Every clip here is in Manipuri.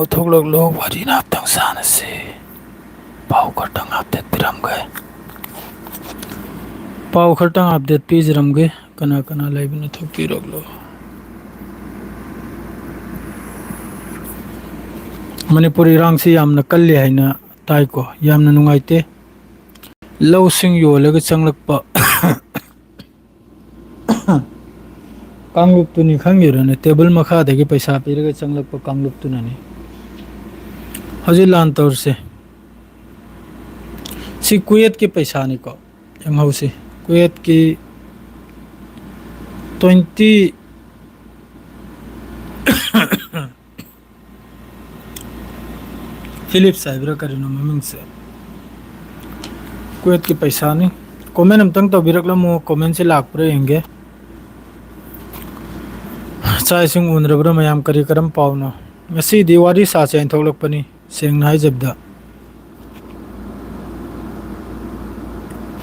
ꯊꯣꯛꯂꯛꯂꯣ ꯋꯥꯔꯤ ꯉꯥꯛꯇꯪ ꯁꯥꯟꯅꯁꯤ ꯄꯥꯎ ꯈꯛꯇꯪ ꯑꯞꯗꯦꯠ ꯄꯤꯔꯝꯒꯦ ꯄꯥꯎ ꯈꯛꯇꯪ ꯑꯞꯗꯦꯠ ꯄꯤꯖꯔꯝꯒꯦ ꯀꯅꯥ ꯀꯅꯥ ꯂꯩꯕꯅꯣ ꯊꯣꯛꯄꯤꯔꯛꯂꯣ ꯃꯅꯤꯄꯨꯔ ꯏꯔꯥꯡꯁꯤ ꯌꯥꯝꯅ ꯀꯜꯂꯤ ꯍꯥꯏꯅ ꯇꯥꯏꯀꯣ ꯌꯥꯝꯅ ꯅꯨꯡꯉꯥꯏꯇꯦ ꯂꯧꯁꯤꯡ ꯌꯣꯜꯂꯒ ꯆꯪꯂꯛꯄ ꯀꯥꯡꯂꯨꯞꯇꯨꯅꯤ ꯈꯪꯉꯤꯔꯅꯦ ꯇꯦꯕꯜ ꯃꯈꯥꯗꯒꯤ ꯄꯩꯁꯥ ꯄꯤꯔꯒ ꯆꯪꯂꯛꯄ ꯀꯥꯡꯂꯨꯞꯇꯨꯅꯅꯤ ꯍꯧꯖꯤꯛ ꯂꯥꯟ ꯇꯧꯔꯤꯁꯦ ꯁꯤ ꯀꯨꯋꯦꯠꯀꯤ ꯄꯩꯁꯥꯅꯤꯀꯣ ꯌꯦꯡꯍꯧꯁꯤ ꯀꯨꯋꯦꯠꯀꯤ 20 ꯐꯤꯂꯤꯞꯁ ꯍꯥꯏꯕ꯭ꯔꯥ ꯀꯔꯤꯅꯣ ꯃꯃꯤꯡꯁꯦ ꯀꯨꯋꯦꯠꯀꯤ ꯄꯩꯁꯥꯅꯤ ꯀꯣꯃꯦꯟ ꯑꯝꯇꯪ ꯇꯧꯕꯤꯔꯛꯂꯝꯃꯣ ꯀꯣꯃꯦꯟꯁꯦ ꯂꯥꯛꯄ꯭ꯔꯥ ꯌꯦꯡꯒꯦ ꯆꯥꯛ ꯏꯁꯤꯡ ꯎꯅꯔꯕ꯭ꯔꯥ ꯃꯌꯥꯝ ꯀꯔꯤ ꯀꯔꯝ ꯄꯥꯎꯅꯣ ꯉꯁꯤꯗꯤ ꯋꯥꯔꯤ ꯁꯥꯁꯦ ꯍꯥꯏꯅ ꯊꯣꯛꯂꯛꯄꯅꯤ ꯁꯦꯡꯅ ꯍꯥꯏꯖꯕꯗ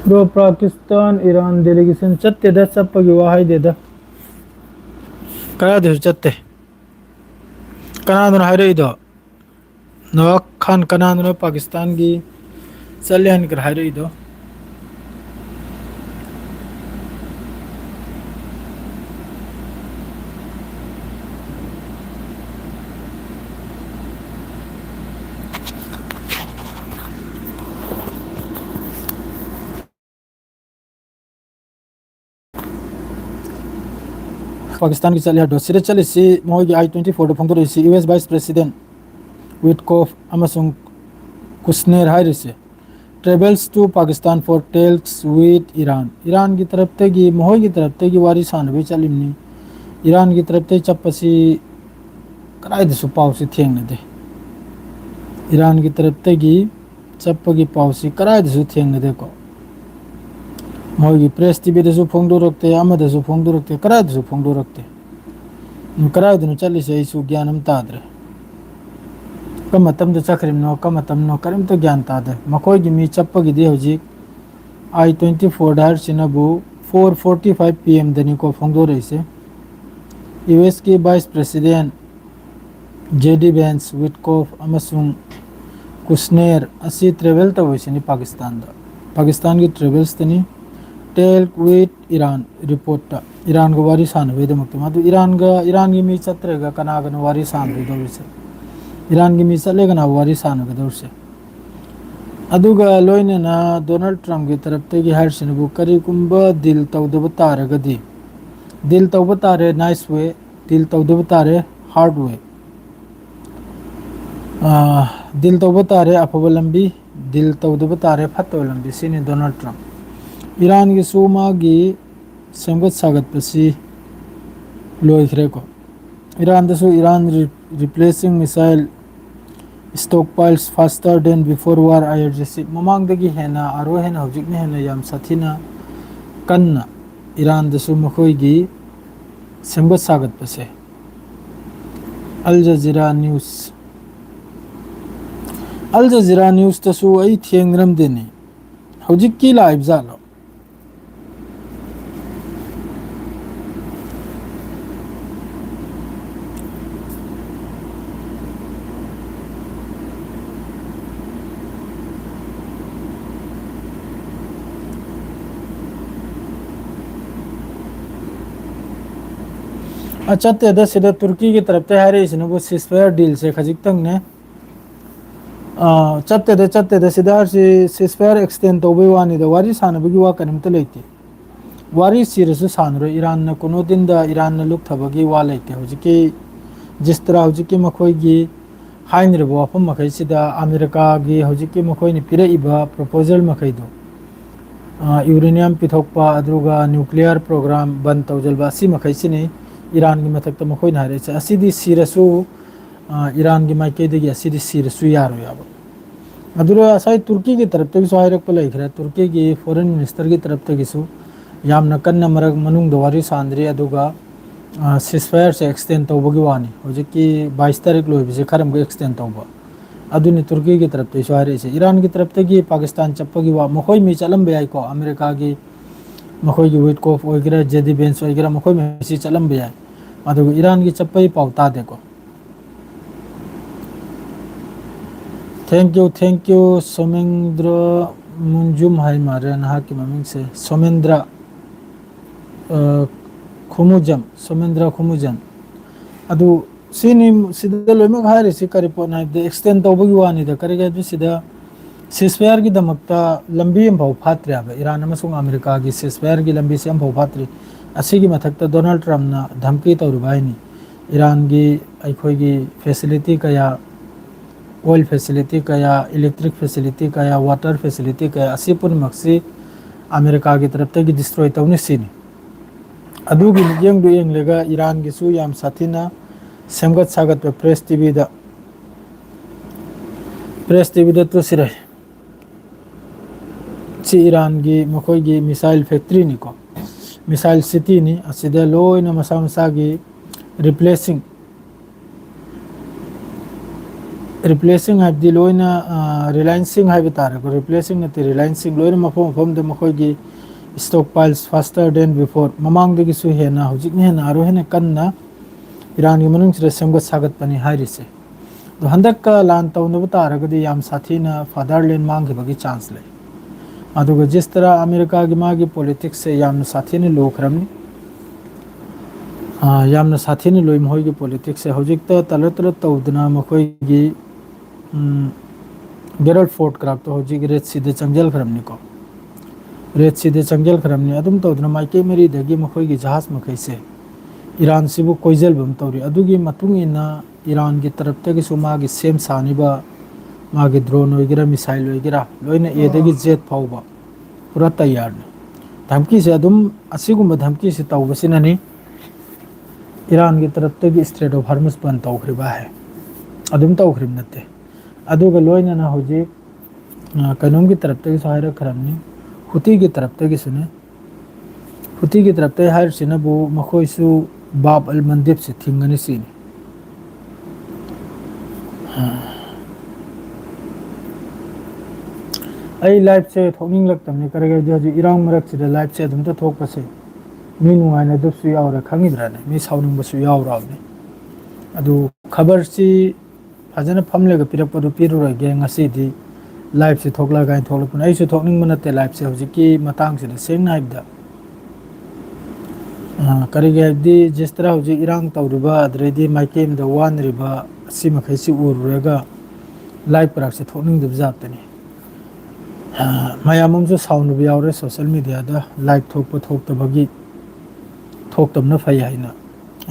ꯕ꯭ꯔꯣ ꯄꯥꯀꯤꯁꯇꯥꯟ ꯏꯔꯥꯟ ꯗꯦꯂꯤꯒꯦꯁꯟ ꯆꯠꯇꯦꯗ ꯆꯠꯄꯒꯤ ꯋꯥ ꯍꯥꯏꯗꯦꯗ ꯀꯔꯥꯏꯗꯁꯨ ꯆꯠꯇꯦ ꯀꯅꯥꯗꯅꯣ ꯍꯥꯏꯔꯛꯏꯗꯣ ꯅꯋꯥꯛ ꯈꯥꯟ ꯀꯅꯥꯗꯅꯣ ꯄꯥꯀꯤꯁꯇꯥꯟꯒꯤ ꯆꯠꯂꯦ ꯍꯥꯏꯅ ꯍꯥꯏꯔꯛꯏꯗꯣ ꯄꯥꯀꯤꯁꯇꯥꯟꯒꯤ ꯆꯠꯂꯦ ꯍꯥꯏꯕꯗꯣ ꯁꯤꯗ ꯆꯠꯂꯤꯁꯤ ꯃꯣꯏꯒꯤ I-24ꯗ ꯐꯣꯡꯗꯣꯔꯛꯏꯁꯤ U S vice president Witkoff ꯑꯃꯁꯨꯡ ꯀꯨꯁꯅꯦꯔ ꯍꯥꯏꯔꯤꯁꯦ travels to Pakistan for talks with Iran ꯏꯔꯥꯟꯒꯤ ꯇꯔꯞꯇꯒꯤ ꯃꯈꯣꯏꯒꯤ ꯇꯔꯞꯇꯒꯤ ꯋꯥꯔꯤ ꯁꯥꯟꯅꯕꯩ ꯆꯠꯂꯤꯕꯅꯤ ꯏꯔꯥꯟꯒꯤ ꯇꯔꯞꯇꯒꯤ ꯆꯠꯄꯁꯤ ꯀꯗꯥꯏꯗꯁꯨ ꯄꯥꯎꯁꯤ ꯊꯦꯡꯅꯗꯦ ꯏꯔꯥꯟꯒꯤ ꯇꯔꯞꯇꯒꯤ ꯆꯠꯄꯒꯤ ꯄꯥꯎꯁꯤ ꯀꯗꯥꯏꯗꯁꯨ ꯊꯦꯡꯅꯗꯦꯀꯣ ꯃꯣꯏꯒꯤ ꯄ꯭ꯔꯦꯁ ꯇꯤꯚꯤꯗꯁꯨ ꯐꯣꯡꯗꯣꯔꯛꯇꯦ ꯑꯃꯗꯁꯨ ꯐꯣꯡꯗꯣꯔꯛꯇꯦ ꯀꯗꯥꯏꯗꯁꯨ ꯐꯣꯡꯗꯣꯔꯛꯇꯦ ꯀꯗꯥꯏꯗꯅꯣ ꯆꯠꯂꯤꯁꯦ ꯑꯩꯁꯨ ꯒ꯭ꯌꯥꯟ ꯑꯃ ꯇꯥꯗ꯭ꯔꯦ ꯀꯔꯝꯕ ꯃꯇꯝꯗ ꯆꯠꯈ꯭ꯔꯤꯕꯅꯣ ꯀꯔꯝꯕ ꯃꯇꯝꯅꯣ ꯀꯔꯤꯝꯇ ꯒ꯭ꯌꯥꯟ ꯇꯥꯗꯦ ꯃꯈꯣꯏꯒꯤ ꯃꯤ ꯆꯠꯄꯒꯤꯗꯤ ꯍꯧꯖꯤꯛ I-24ꯗ ꯍꯥꯏꯔꯤꯁꯤꯅꯕꯨ 4:45 PM-ꯗꯅꯤꯀꯣ ꯐꯣꯡꯗꯣꯔꯛꯏꯁꯦ ꯌꯨ ꯑꯦꯁꯀꯤ vice president JD Vance Witkoff ꯑꯃꯁꯨꯡ ꯀꯨꯁꯅꯦꯔ ꯑꯁꯤ ꯇ꯭ꯔꯦꯚꯦꯜ ꯇꯧꯔꯤꯁꯤꯅꯤ ꯄꯥꯀꯤꯁꯇꯥꯟꯗ ꯄꯥꯀꯤꯁꯇꯥꯟꯒꯤ ꯇ꯭ꯔꯦꯚꯦꯜꯁꯇꯅꯤ ꯇꯦꯜ ꯋꯤꯠ ꯏꯔꯥꯟ ꯔꯤꯄꯣꯔꯠꯇ ꯏꯔꯥꯟꯒ ꯋꯥꯔꯤ ꯁꯥꯟꯅꯕꯒꯤꯗꯃꯛꯇ ꯃꯗꯨ ꯏꯔꯥꯟꯒꯤ ꯃꯤ ꯆꯠꯇ꯭ꯔꯒ ꯀꯅꯥꯒꯅꯣ ꯋꯥꯔꯤ ꯁꯥꯟꯅꯔꯣꯏꯗꯧꯔꯤꯁꯦ ꯏꯔꯥꯟꯒꯤ ꯃꯤ ꯆꯠꯂꯦ ꯀꯅꯥ ꯋꯥꯔꯤ ꯁꯥꯟꯅꯒꯗꯧꯔꯤꯁꯦ ꯑꯗꯨꯒ ꯂꯣꯏꯅꯅ ꯗꯣꯅꯥꯜड ꯇ꯭ꯔꯝꯞꯒꯤ ꯇꯔꯞꯇꯒꯤ ꯍꯥꯏꯔꯤꯁꯤꯅꯕꯨ ꯀꯔꯤꯒꯨꯝꯕ ꯗꯤꯜ ꯇꯧꯗꯕ ꯇꯥꯔꯒꯗꯤ ꯗꯤꯜ ꯇꯧꯕ ꯇꯥꯔꯦ ꯅꯥꯏꯁ ꯋꯦ ꯗꯤꯜ ꯇꯧꯗꯕ ꯇꯥꯔꯦ ꯍꯥꯔꯗ ꯋꯦ ꯗꯤꯜ ꯇꯧꯕ ꯇꯥꯔꯦ ꯑꯐꯕ ꯂꯝꯕꯤ ꯗꯤꯜ ꯇꯧꯗꯕ ꯇꯥꯔꯦ ꯐꯠꯇꯕ ꯂꯝꯕꯤ ꯁꯤꯅꯤ ꯗꯣꯅꯥꯜड ꯇ꯭ꯔꯝꯞ ꯏꯔꯥꯟꯒꯤꯁꯨ ꯃꯥꯒꯤ ꯁꯦꯝꯒꯠ ꯁꯥꯒꯠꯄꯁꯤ ꯂꯣꯏꯈ꯭ꯔꯦꯀꯣ ꯏꯔꯥꯟꯗꯁꯨ Iran replacing missile stock piles faster than before war IRGC ꯃꯃꯥꯡꯗꯒꯤ ꯍꯦꯟꯅ ꯍꯦꯟꯅ ꯍꯧꯖꯤꯛꯅ ꯍꯦꯟꯅ ꯌꯥꯝ ꯁꯥꯊꯤꯅ ꯀꯟꯅ ꯏꯔꯥꯟꯗꯁꯨ ꯃꯈꯣꯏꯒꯤ ꯁꯦꯝꯒꯠ ꯁꯥꯒꯠꯄꯁꯦ ꯑꯜ ꯖꯖꯤꯔꯥ ꯅ꯭ꯌꯨꯁ ꯑꯜ ꯖꯖꯤꯔꯥ ꯅ꯭ꯌꯨꯁꯇꯁꯨ ꯑꯩ ꯊꯦꯡꯅꯔꯝꯗꯦꯅꯦ ꯍꯧꯖꯤꯛꯀꯤ ꯂꯥꯛꯏꯕ ꯖꯥꯠꯂꯣ ꯆꯠꯇꯦꯗ ꯁꯤꯗ ꯇꯨꯔꯀꯤꯒꯤ ꯇꯔꯞꯇ ꯍꯥꯏꯔꯛꯏꯁꯤꯅꯕꯨ ꯁꯤꯁꯐꯥꯌꯔ ꯗꯤꯜꯁꯦ ꯈꯖꯤꯛꯇꯪꯅꯦ ꯆꯠꯇꯦꯗ ꯁꯤꯗ ꯍꯥꯏꯔꯤꯁꯤ ꯁꯤꯁꯐꯥꯌꯔ ꯑꯦꯛꯁꯇꯦꯟ ꯇꯧꯕꯩ ꯋꯥꯅꯤꯗ ꯋꯥꯔꯤ ꯁꯥꯟꯅꯕꯒꯤ ꯋꯥ ꯀꯔꯤꯝꯇ ꯂꯩꯇꯦ ꯋꯥꯔꯤ ꯁꯤꯔꯁꯨ ꯁꯥꯟꯅꯔꯣꯏ ꯏꯔꯥꯟꯅ ꯀꯣꯅꯣꯗꯤꯟꯗ ꯏꯔꯥꯟꯅ ꯂꯨꯞꯊꯕꯒꯤ ꯋꯥ ꯂꯩꯇꯦ ꯍꯧꯖꯤꯛꯀꯤ ꯖꯤꯁꯇ꯭ꯔꯥ ꯍꯧꯖꯤꯛꯀꯤ ꯃꯈꯣꯏꯒꯤ ꯍꯥꯏꯅꯔꯤꯕ ꯋꯥꯐꯝ ꯃꯈꯩꯁꯤꯗ ꯑꯃꯦꯔꯤꯀꯥꯒꯤ ꯍꯧꯖꯤꯛꯀꯤ ꯃꯈꯣꯏꯅ ꯄꯤꯔꯛꯏꯕ ꯄ꯭ꯔꯣꯄꯣꯖꯦꯜ ꯃꯈꯩꯗꯣ ꯌꯨꯔꯦꯅꯤꯌꯝ ꯄꯤꯊꯣꯛꯄ ꯑꯗꯨꯒ ꯅ꯭ꯌꯨꯀ꯭ꯂꯤꯌꯥꯔ ꯄ꯭ꯔꯣꯒ꯭ꯔꯥꯝ ꯕꯟ ꯇꯧꯁꯤꯟꯕ ꯑꯁꯤ ꯃꯈꯩꯁꯤꯅꯤ ꯏꯔꯥꯟꯒꯤ ꯃꯊꯛꯇ ꯃꯈꯣꯏꯅ ꯍꯥꯏꯔꯛꯏꯁꯦ ꯑꯁꯤꯗꯤ ꯁꯤꯔꯁꯨ ꯏꯔꯥꯟꯒꯤ ꯃꯥꯏꯀꯩꯗꯒꯤ ꯑꯁꯤꯗꯤ ꯁꯤꯔꯁꯨ ꯌꯥꯔꯣꯏꯕ ꯑꯗꯨꯒ ꯉꯁꯥꯏ ꯇꯨꯔꯀꯤꯒꯤ ꯇꯔꯞꯇꯒꯤꯁꯨ ꯍꯥꯏꯔꯛꯄ ꯂꯩꯈ꯭ꯔꯦ ꯇꯨꯔꯀꯤꯒꯤ ꯐꯣꯔꯦꯟ ꯃꯤꯅꯤꯁꯇꯔꯒꯤ ꯇꯔꯞꯇꯒꯤꯁꯨ ꯌꯥꯝꯅ ꯀꯟꯅ ꯃꯅꯨꯡꯗ ꯋꯥꯔꯤ ꯁꯥꯟꯗ꯭ꯔꯤ ꯑꯗꯨꯒ ꯁꯤꯁꯐꯥꯌꯔꯁꯦ ꯑꯦꯛꯁꯇꯦꯟ ꯇꯧꯕꯒꯤ ꯋꯥꯅꯤ ꯍꯧꯖꯤꯛꯀꯤ 22 ꯇꯥꯔꯤꯛ ꯂꯣꯏꯕꯁꯦ ꯈꯔ ꯑꯃꯨꯛ ꯑꯦꯛꯁꯇꯦꯟ ꯇꯧꯕ ꯑꯗꯨꯅꯤ ꯇꯨꯔꯀꯤꯒꯤ ꯇꯔꯞꯇꯒꯤꯁꯨ ꯍꯥꯏꯔꯛꯏꯁꯦ ꯏꯔꯥꯟꯒꯤ ꯇꯔꯞꯇꯒꯤ ꯄꯥꯀꯤꯁꯇꯥꯟ ꯆꯠꯄꯒꯤ ꯋꯥ ꯃꯈꯣꯏ ꯃꯤ ꯆꯠꯂꯝꯕ ꯌꯥꯏꯀꯣ ꯑꯃꯦꯔꯤꯀꯥꯒꯤ ꯃꯈꯣꯏꯒꯤ ꯋꯤꯠꯀꯣꯐ ꯑꯣꯏꯒꯦꯔꯥ JD Vance ꯑꯣꯏꯒꯦꯔꯥ ꯃꯈꯣꯏ ꯃꯈꯩꯁꯤ ꯆꯠꯂꯝꯕ ꯌꯥꯏ ꯑꯗꯨꯒ ꯏꯔꯥꯟꯒꯤ ꯆꯠꯄꯒꯤ ꯄꯥꯎ ꯇꯥꯗꯦꯀꯣ थैंक यू सोमेंद्र मुंजुम हाई मारे ना की ममिंग से सोमेंद्र खुमुजम सोमेंद्र खुमुजन अदु सिनी सिदा लोइमक हारिसि करि पोना दे एक्सटेंड तौबगी वानी दा करि गे सिदा सिसफेयर की दमकता लंबी अमफाव फात्रे अब ईरान अमसुंग अमेरिका की सिसफेयर की लंबी से अमफाव फात्रे असिगी मथक्ता डोनाल्ड ट्रम्प ना धमकी तौरुबाइनी ईरान की अखोगी फैसिलिटी कया ऑयल फैसिलिटी कया इलेक्ट्रिक फैसिलिटी कया वाटर फैसिलिटी कया असी पुनमक्सी अमेरिका की तरफ तक डिस्ट्रॉय तौनी सिनी अदुगी येंगदु येंगलेगा ईरान की सु याम साथिना सेमगत सागत प्रेस टीवी दा तो सिरे सी ईरान की मखोई की मिसाइल फैक्ट्री निको मिसाइल सिटी नि असिदे लोइना मसा मसा की रिप्लेसिंग हाइबदी लोइना रिलायंसिंग हाइब तारे को रिप्लेसिंग नते रिलायंसिंग लोइना मफम मफम दे मखोई की stock piles faster than before ममांग दे की सु हेना हुजिक ने हेना आरो हेना कन्ना ईरान की मनुंग सिरे सेमगत सागत पनी हारिसे तो हंदक का लान तौनब तारगदी याम साथीना फादरलैंड मांगखिबगी चांस ले अदुगा जिस तरह अमेरिका की मागी पॉलिटिक्स से यामना साथीने लोखरमनी यामना साथीने लोइम होगी पॉलिटिक्स से हौजिकता तलत तौदना मखोईगी गेरल फोर्ट क्राफ्ट तो हौजिक रेड सीदे चंगजल खरमनी को रेड सीदे चंगजल खरमनी अदुम तौदना माइके मेरी दगी मखोईगी जहाज मखै से ईरान सिबु कोइजल बम तौरी अदुगी मतुंग इना ईरान की तरफ तक मागी सेम सानिबा मागी ड्रोन वगैरह मिसाइल वगैरह लोइना एदगी जेट फाउबा पूरा तैयार ने धमकी से अदुम असिगुम्बा धमकी से तौबसिननी ईरान की तरफ तक स्ट्रेट ऑफ हार्मस बंद तौखरिबा है अदुम तौखरिब नते अदुगा लोइना ना होजे कनोम की तरफ तक सहायरा खरमनी हुती की तरफ तक सुने हुती की तरफ तक हायर सिनबु मखोइसु बाब अल मंदिब से थिंगनी सीनी आई लाइफ से थोनिंग लगतमने करगे जो इरांग मरक से लाइफ से अदुम तो थोकपसे मी नुआइना दुसु यावरा खंगिद्राने मी साउनिंग बसु यावरावने अदु खबर सी फजन फमलेगा पिरपदु पिरुरगे ngasi लाइफ से थोकला गाय थोलपुन आइसु थोकनिंग मनते लाइफ से हजिकी मतंग से सेंग नाइबदा करगे दी जिस तरह हजि इरांग तौरिबा अद्रेदी माइकेम द वन रिबा सी मखैसी उरुरेगा लाइफ पर से थोकनिंग दब जातनी मयाममसु साउंड भी यावरे सोशल मीडिया दा लाइफ थोकतबगी थोकतबना फै हाइना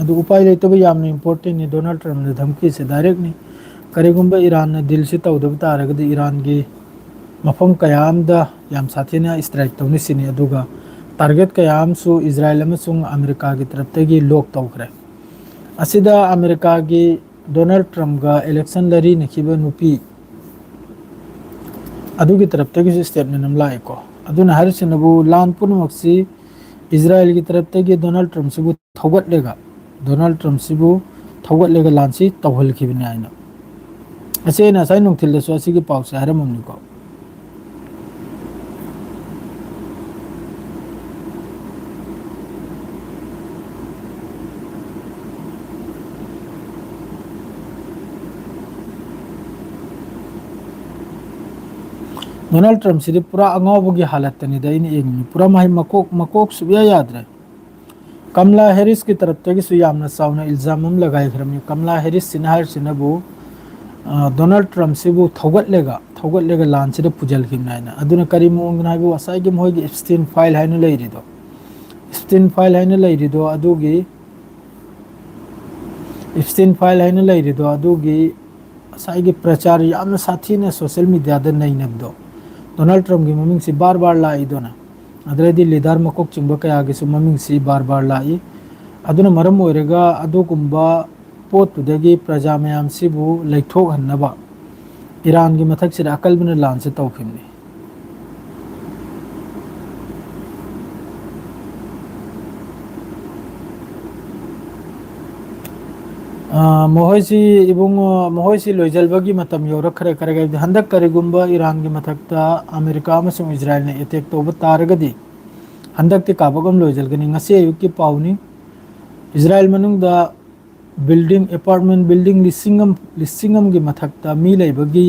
अदु उपाय लेतबा यामना इंपोर्टेंट नि डोनाल्ड ट्रम्प ने धमकी से डायरेक्ट नि करिगुंबा ईरान ने दिल से तौदब तारगदी ईरान की मफम कयाम दा याम साथीना स्ट्राइक तौनी सिनी अदुगा टारगेट कयाम सु इजराइल अमसुंग अमेरिका की तरफ तगी लोक तौखरे असिदा अमेरिका की डोनाल्ड ट्रम्प गा इलेक्शन लरी नखिबा नुपी अदुगी तरफ तगी स्टेटमेंट नम लाइको अदुना हरसिनबु लान पुनमक्सी इजराइल की तरफ तगी डोनाल्ड ट्रम्प सिबु थौगटलेगा डोनाल्ड ट्रम्प सिबु थौगटलेगा लानसी तौहलखिबने आइना असेना साइ नुंथिल दसु असिगी पाउसे हरममनिको डोनाल्ड ट्रम्प से पूरा अंगावगी हालत पूरा माही मकोक सुबिया याद रहे कमला हैरिस की तरफ तक यामना चावना इल्जाम लगाइखरमी कमला हैरिस सिनहार सिनबु डोनाल्ड ट्रम्प सिबु थौगटलेगा लान से पुजलखिमनाइना अदुना करी मोंगना हाइबु असाइगे मोइगी एप्स्टीन फाइल हाइना लेरिदो अदुगी असाइगे प्रचार यामना साथीना सोशल मीडिया दा नैनबदो डोनाल्ड ट्रम्प की ममिंग से बार बार लाइदोना अदरेदी लीडर मकोक चिंबा कयागी सु ममिंग से बार बार लाई अदुना मरम ओइरेगा अदुगुंबा पोतुदगी प्रजा मयाम सिबु लैथोक हन्नबा ईरान की मथक से अकलबना लान से तौखिमनी मोहसी इबुंगो मोहसी लोइजलबगी मतम योरखरे करगे हंदक करिगुंबा ईरान की मथकता अमेरिका अमसुंग इजराइल ने अटैक तौब तारगदी हंदकति काबगम लोइजलगनी ngasi ayuki पाउनी इजराइल मनुंगदा बिल्डिंग अपार्टमेंट बिल्डिंग लिसिंगम की मथकता मी लेबगी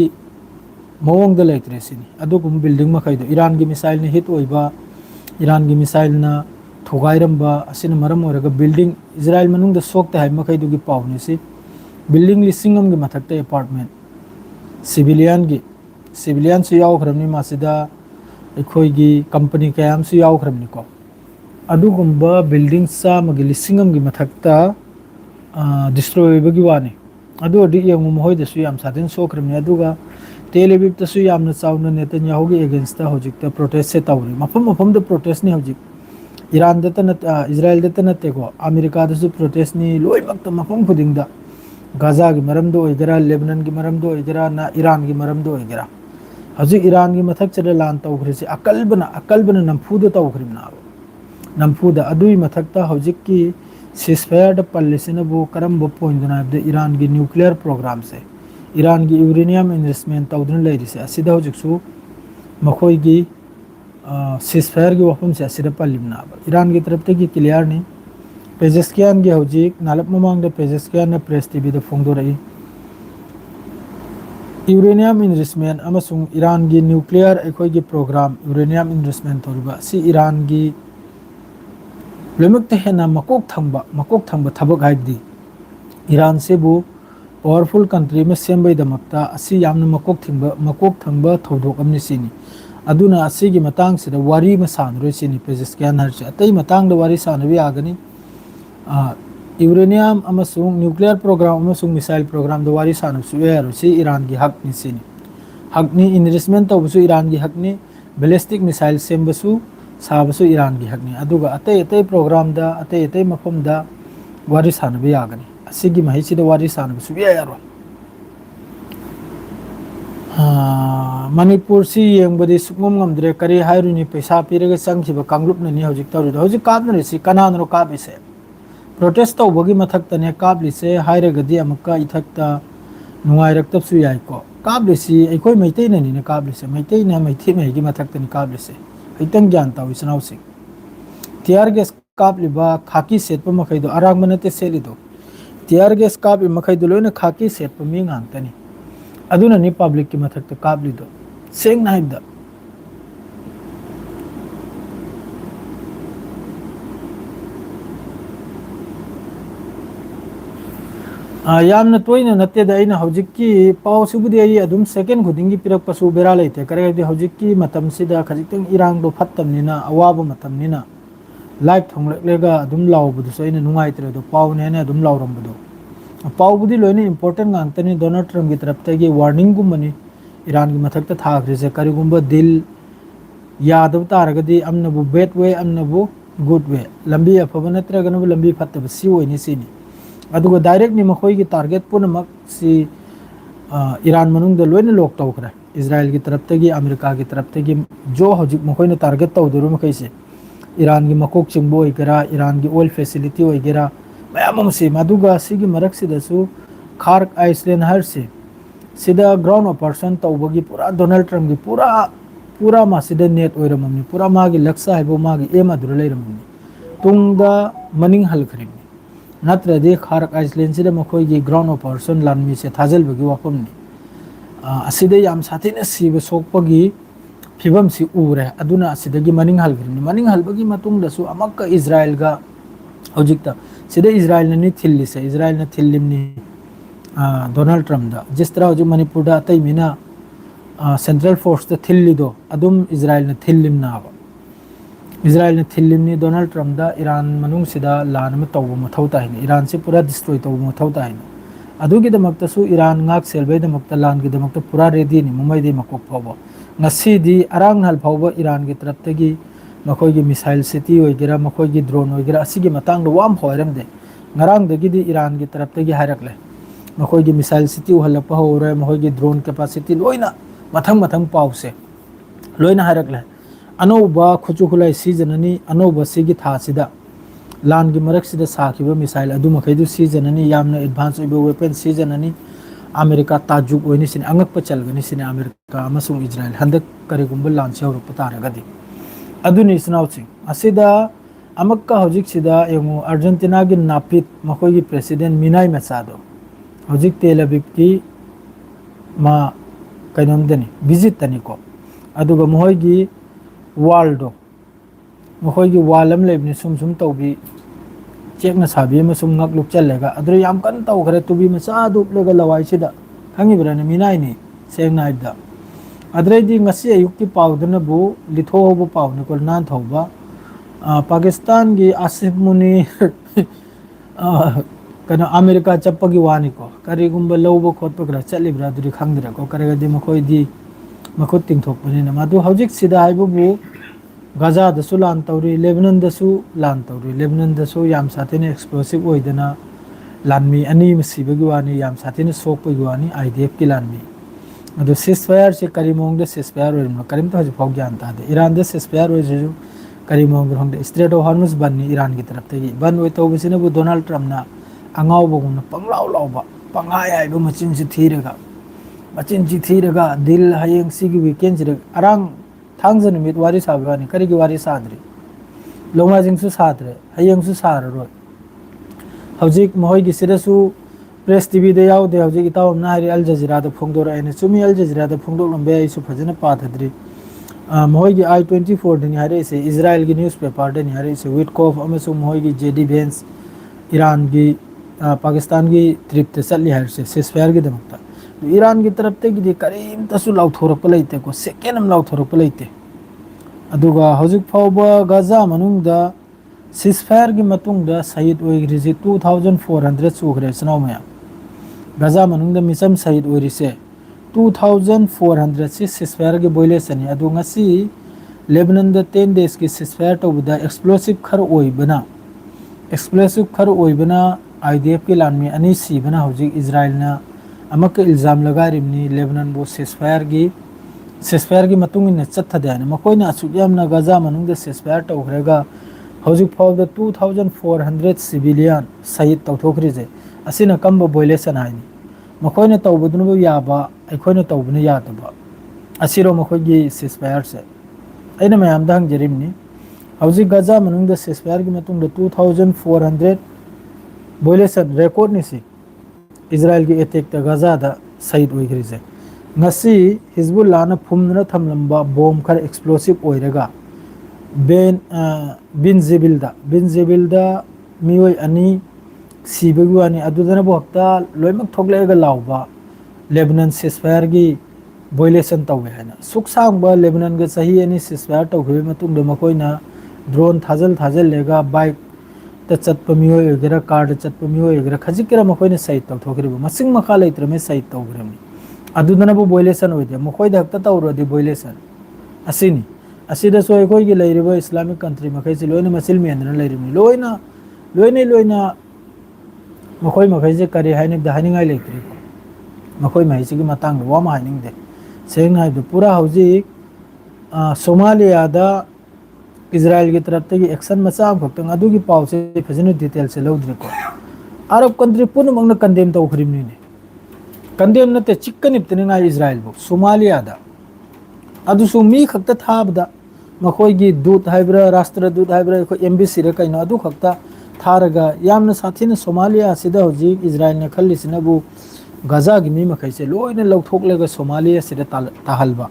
मौंग द लेत्रे सिनी अदुगुम बिल्डिंग मखैदो ईरान की मिसाइल ने हिट ओइबा ईरान की मिसाइल ना थोगाइरंबा असिन मरम ओरगा बिल्डिंग इजराइल मनुंग द सोकते हाय मखैदो की पावनी सी बिल्डिंग लिसिंगम के मथकते अपार्टमेंट सिविलियन से यावख्रमनी मासिदा अखोइगी कंपनी कयाम से यावख्रमनी को अदुगुम्बा बिल्डिंग सा मगी लिसिंगम की मथकता डिस्ट्रॉय बगी वाने अदु अदि यंगु मोहोइदसु याम सादेन सोख्रमनी अदुगा तेल अवीब तसु यामना चावना नेतन्याहु की अगेंस्ट ता होजिक ता प्रोटेस्ट से तावरी मफम मफम द प्रोटेस्ट ने होजिक ईरान दत न इजराइल दत नते को अमेरिका दसु प्रोटेस्ट नि लोय मक्त मफम खुदिंग दा गाजा की मरम दो इगरा लेबनान की मरम दो इगरा ना ईरान की मरम दो इगरा हजि ईरान की मथक चले लान तौखरि से अकलबना नमफुद तौखरि ना नमफुद अदुई मथक ता हजिक की सीजफायर द पल्लिसिनबु करम बो पॉइंट ना ईरान की न्यूक्लियर प्रोग्राम से ईरान की यूरेनियम इन्वेस्टमेंट तौदन लेरिसे असिदा हजिकसु मखोइगी सीजफायर की वफम से असिदा पल्लिमना ईरान की तरफ ते की क्लियर नहीं पेजेस्कियान की हजिक नालप ममांग द पेजेस्कियान ने प्रेस टीवी द फोंदो रही यूरेनियम इन्वेस्टमेंट अमसुंग ईरान की न्यूक्लियर अखोइगी प्रोग्राम यूरेनियम इन्वेस्टमेंट तौरिबा सी ईरान की लेमकते हेना मकोक थंब थबक हाइबदी ईरान से बु पावरफुल कंट्री में सेम्बई दमकता असी यामना मकोक थंब थौदोक अमनि सिनी अदुना असी की मतंग से वारी में सानरोय सिनी पेजेस्कियान हरचे अतई मतंग द वारी सानबी आगनी यूरेनियम अमसुंग न्यूक्लियर प्रोग्राम अमसुंग मिसाइल प्रोग्राम द वारी सानबसु यारोसी ईरान की हक नि सिनी हकनी इन्वेस्टमेंट तौबसु ईरान की हकनी बैलिस्टिक मिसाइल सेम्बसु साबसु ईरान की हकनी अदुगा अतई प्रोग्राम दा अतई मफम दा वारी सानबी आगनी असिगी महिसी द वारी सानबसु यारो मणिपुर से येंबदि सुकमम ngमद्रे करी हायरुनी पैसा पीरगे संगखिबा कांगलुपननि हौजिक तौरिदो हौजिक काबनरिसि कनानरो काबिसे प्रोटेस्ट तौबगी मथक्तने काबलिसे हायरगदि अमका इथक्ता नुंगाइरक्तबसु याइको काबलिसि अखोय मैतैननि ने काबलिसे मैतैना मैथि मैगी मथक्तनि काबलिसे हैतंग ज्ञान ताउ सनाउसि टियर गैस काबलिबा खाकी सेटप मखैदो अरांगम नते सेलिदो टियर गैस काब मखैदो लोइना खाकी सेटप मी nganतनि अदुना नि पब्लिक की मथक्ता काबलिदो सेंग नाइबदा यामना तोइना नत्ते दा अइना हौजिक्की पाउसिबुदि अइ अदुम सेकेंड खुदिंगी पिरकपसु बेरा लेते करेगदि हौजिक्की मतमसिदा खजितंग इरांगदो फत्तमनिना अवाब मतमनिना लाइक थोंगलेगा अदुम लाउबदुसु अइना नुंगाइत्रेदो पाउने ने अदुम लाउरमबदो पाउबुदि लोइना इंपोर्टेंट गांगतनि डोनाल्ड ट्रम्प की तरफतगी वार्निंग गुमनि ईरान की मथक्ता थाग्रिसे करिगुंबा दिल यादव तारगदि अमनबु बेड वे अमनबु गुड वे लंबी अफब नत्रगनबु लंबी फत्तब सी ओइनि सिनी अदुगा डायरेक्ट नि मखोई की टारगेट पुनमक सी ईरान मनुंग द लोइना लॉक तौखरा इजराइल की तरफतगी अमेरिका की तरफतगी जो हजिक मखोइना टारगेट तौदुरु मखैसे ईरान की मकोक चिंगबो ओइगरा ईरान की ऑयल फैसिलिटी ओइगरा मयाम से मदुगा सिगी मरक सिदसु खार्क आइसलैंड हर से सिदा ग्राउंड ऑपरेशन तौबगी पूरा डोनाल्ड ट्रम्प की पूरा मासिदा नेट ओइरमनि पूरा मागी लक्ष्य हाइबो मागी एम अदुर लेरमनि तुंगदा मनिंग हलखरिमनि नत्रदि खार्क आइसलैंड सिदा मखोइगी ग्राउंड ऑपरेशन लानमी से थाजलबगी वाफमनि असिदा याम साथेना सिब सोकपगी फिबम सि उरे अदुना असिदगी मनिंग हलखरिमनि मनिंग हलबगी मतुंगदसु अमक्का इजराइल गा हौजिकता सिदा इजराइल ने थिल्लिसे इजराइल ने थिल्लिमनि डोनाल्ड ट्रम्प दा जिस तरह हौजिक मणिपुर दा अतै मिना सेंट्रल फोर्स दा थिल्लिदो अदुम इजराइल ने थिल्लिमनाबा इजराइल ने थिल्लिमनि डोनाल्ड ट्रम्प दा ईरान मनुंग सिदा लान में तौबो मथौ ताइने ईरान से पूरा डिस्ट्रॉय तौबो मथौ ताइने अदुगी दमक्तसु ईरान गाक सेलबै दमक्ता लान की दमक्ता पूरा रेडी नि Mumbai मकोक फावबो ngasi arang hal phawba Iran की तरफ तगी मखोई की मिसाइल सिटी होइगेरा मखोई की ड्रोन होइगेरा असिगी मतंग वाम होइरमदे ngarang दगी ईरान की तरफ तगी हायरकले मखोई की मिसाइल सिटी हलप होरे मखोई की ड्रोन कैपेसिटी लोइना मथंग पाउसे लोइना हायरकले अनौबा खुचु खुलाई सीजननी अनौबा सिगी थासिदा लान की मरक सिदा साखिबा मिसाइल अदु मखैदु सीजननी यामना एडवांस ओइबा वेपन सीजननी अमेरिका ताजुक ओइनि सिने अंगक चलगनी सिने अमेरिका अमसुंग इजराइल हंदक करिगुंबा लान से होरप तारगदी अदुनि स्नाउचिंग असिदा अमक्का हौजिक सिदा यमु अर्जेंटीना की नापित मखोई की प्रेसिडेंट मिनाई मचादो हौजिक तेल अवीव की मा kainomdani visit tani ko aduga mohoi gi wall do mohoi gi wall am lebni sum tawbi chekna sabi ma sum ngak luk chalega adru yam kan taw khare tubi ma sa dup lega lawai sida hangi brana minai ni seng nai da adre di ngasi ayuk ki pawdana bu litho bu pawna kol nan thoba Pakistan gi Asif Muni kana America chapagi wani ko kari gumba lawbo khotpa gra chalibra duri khangdra ko kare di makhoi di makhut ting thok pani na madu hojik sida haibu bu Gaza da su lan tawri Lebanon da su lan tawri Lebanon da su yam satene explosive oidana lanmi ani masiba gi wani yam satene sok gi wani IDF ki lanmi adu ceasefire se karimong da ceasefire orim karim to hojik phok gyan ta de Iran da ceasefire oi ju karimong grong da Strait of Hormuz ban ni Iran ki taraf te ban oi to bisina bu Donald Trump na angau bogum na panglaw law ba pangai ai bu machin si thiraga dil hayeng sigi weekend si arang thangjan mit wari sabani kari gi wari sadri loma jing su sadre hayeng su sar ro hojik mohoi gi sirasu press tv de yaw de hojik itaw na hari Al Jazeera da phongdor ane chumi Al Jazeera da phongdor lombe ai su phajana pa thadri mohoi gi I-24 de ni hari se Israel gi newspaper de ni hari se Witkoff amasung mohoi gi JD Vance Iran gi Pakistan की ट्रिप ते चली है से ceasefire की दमकता ईरान की तरफ ते की करीम तसु लाउ थोरक पलैते को सेकेंड हम लाउ थोरक पलैते अदुगा हजुक फावबा गाजा मनुंगदा ceasefire की मतुंगदा शहीद ओइग्रिजे 2400 सुग्रे सनौमया गाजा मनुंगदा मिसम शहीद ओइरिसे 2400 से ceasefire की violation अदु ngasi लेबनान द 10 days की ceasefire तोबदा explosive खर ओइबना explosive खर ओइबना IDF के लानमी अनि सीबना हौजिक इजराइल ना अमक इल्जाम लगा रिमनी लेबनान बो ceasefire की मतुंग इन चत्था देने मकोइना असुयामना गाजा मनुंग द ceasefire तौखरेगा हौजिक फाव द 2400 सिविलियन शहीद तौथोखरिजे असिना कम्बो violation आइनी मकोइना तौबदुनु याबा अखोइना तौबनु यादबा असिरो मकोइगी ceasefire से अइना मयाम दा हंगजरिमनी हौजिक गाजा मनुंग द ceasefire की मतुंग the 2400 violation record ni si Israel ki attack ta Gaza da side oigri je ngasi Hezbollah na phumna thamlamba bomb khar explosive oiraga bin zibil da mioi ani sibegu ani adudana bokta loimak thoklega lawba Lebanon ceasefire gi violation tawwe hana suksang ba Lebanon ga sahi ani ceasefire tawwe matung de makoina drone thajal lega bike ta chatpa mioi egera car ta chatpa mioi egera khajikira makoina site taw thokribu masing makha leitre me site taw grami adudana bu violation oide makoi da ta tawro di violation asini asida so ekoi gi leiriba Islamic country makai si loina masil mi andana leirimi loina makoi makai je kari haini da hani ngai leitri makoi mai si gi matang wa ma haning de seng hai du pura hauji Somalia da Israel की तरफ ते एक्शन मचा भक्तंग अदु की पाव से फजन डिटेल से लौद्रे को अरब कंट्री पुन मंगन कंडेम तो खरिमनी ने कंडेम नते चिकन इप्तने ना इजराइल बो सोमालिया दा अदु सुमी खक्त थाबदा मखोई की दूत हाइब्रा राष्ट्रदूत हाइब्रा को एम्बेसी रे कइनो अदु खक्ता थारगा यामना साथीने सोमालिया सिदा होजी इजराइल ने खल्लिसना बु गाजा की मी मखैसे लोइने लौथोक लेगा सोमालिया सिदा ताहलबा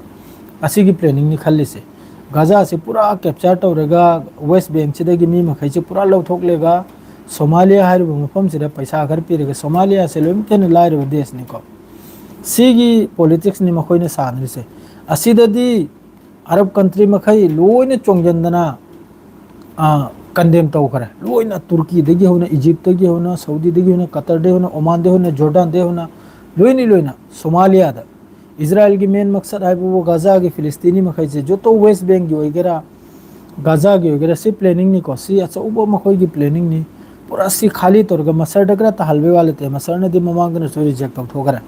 असी की प्लानिंग नि खल्लिसे गाजा से पूरा कैप्चर तौरगा वेस्ट बैंक से मी मखै से पूरा लौथोकलेगा सोमालिया है मफम से पैसा अगर पीरेगा सोमालिया से लोमतेन लाइरब देश निको सिगी पॉलिटिक्स नि मखोइने सानरिसे असिददी अरब कंट्री मखै लोइने चोंगजंदना कंडेम तौखरे लोइना तुर्की दगी होना इजिप्ट दगी होना सऊदी दगी होना कतर दे होना ओमान दे होना जॉर्डन दे होना लोइना सोमालिया दा इजराइल की मेन मकसद है वो गाजा की फिलिस्तीनी मखै से जो तो वेस्ट बैंक की वगैरह गाजा की वगैरह से प्लानिंग नहीं को सी अच्छा वो मखोई की प्लानिंग नहीं पूरा सी खाली तौर का मसर डगरा ता हलवे वाले थे मसर ने दी ममांग ने सो रिजेक्ट तो ठोकरा